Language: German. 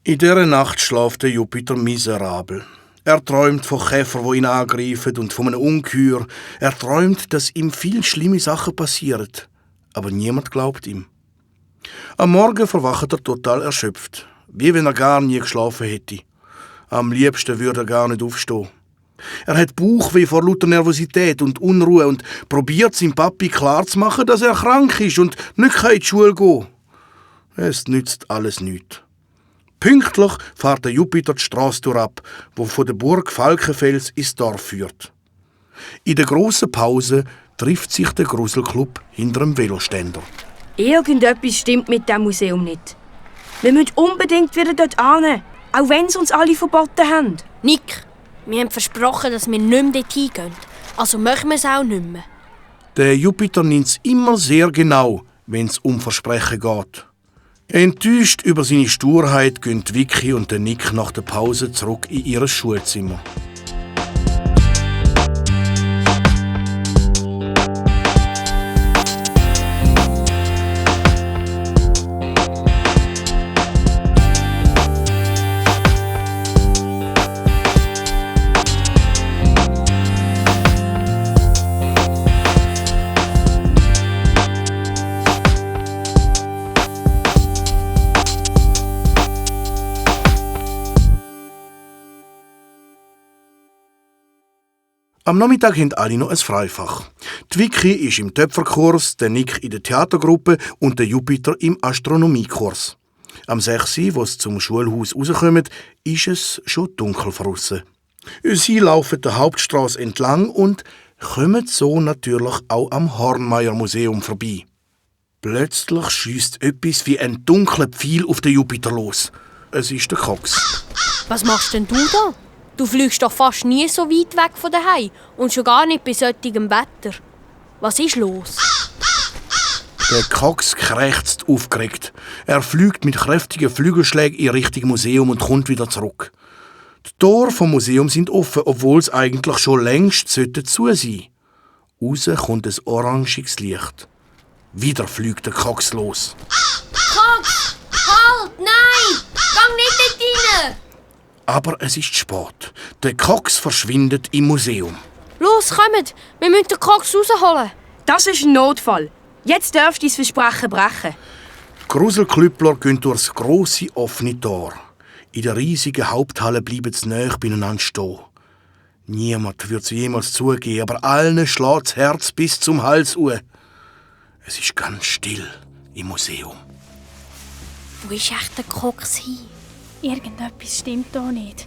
In dieser Nacht schläft der Jupiter miserabel. Er träumt von Käfern, die ihn angreifen und von einem Ungeheuer. Er träumt, dass ihm viele schlimme Sachen passieren. Aber niemand glaubt ihm. Am Morgen verwacht er total erschöpft, wie wenn er gar nie geschlafen hätte. Am liebsten würde er gar nicht aufstehen. Er hat Bauchweh vor lauter Nervosität und Unruhe und probiert seinem Papi klarzumachen, dass er krank ist und nicht in die Schule gehen kann. Es nützt alles nichts. Pünktlich fährt der Jupiter die Strasse ab, die von der Burg Falkenfels ins Dorf führt. In der grossen Pause trifft sich der Gruselclub hinter dem Veloständer. Irgendetwas stimmt mit dem Museum nicht. Wir müssen unbedingt wieder dort hin, auch wenn sie uns alle verboten haben. Nick, wir haben versprochen, dass wir nicht mehr dort hingehen. Also machen wir es auch nicht mehr. Der Jupiter nimmt es immer sehr genau, wenn es um Versprechen geht. Enttäuscht über seine Sturheit gehen Vicky und der Nick nach der Pause zurück in ihr Schulzimmer. Am Nachmittag haben alle noch ein Freifach. Die Vicky ist im Töpferkurs, der Nick in der Theatergruppe und der Jupiter im Astronomiekurs. Am 6 Uhr, wo sie zum Schulhaus rauskommen, ist es schon dunkel draussen. Sie laufen der Hauptstrasse entlang und kommen so natürlich auch am Hornmeier-Museum vorbei. Plötzlich schiesst etwas wie ein dunkler Pfeil auf den Jupiter los. Es ist der Cox. Was machst denn du da? Du fliegst doch fast nie so weit weg von daheim und schon gar nicht bei solchem Wetter. Was ist los? Der Cox krächzt aufgeregt. Er fliegt mit kräftigen Flügelschlägen in Richtung Museum und kommt wieder zurück. Die Tore vom Museum sind offen, obwohl es eigentlich schon längst zu sein. Raus kommt ein orangiges Licht. Wieder fliegt der Cox los. Cox! Halt! Nein! Geh nicht dort rein! Aber es ist spät. Der Cox verschwindet im Museum. Los, kommt! Wir müssen den Cox rausholen. Das ist ein Notfall. Jetzt dürft ihr das Versprechen brechen. Die Gruselklüppler gehen durchs grosse offene Tor. In der riesigen Haupthalle bleiben sie nahe beieinander stehen. Niemand wird es jemals zugeben, aber allen schlägt das Herz bis zum Hals uhr. Es ist ganz still im Museum. Wo ist echt der Cox hin? Irgendetwas stimmt da nicht.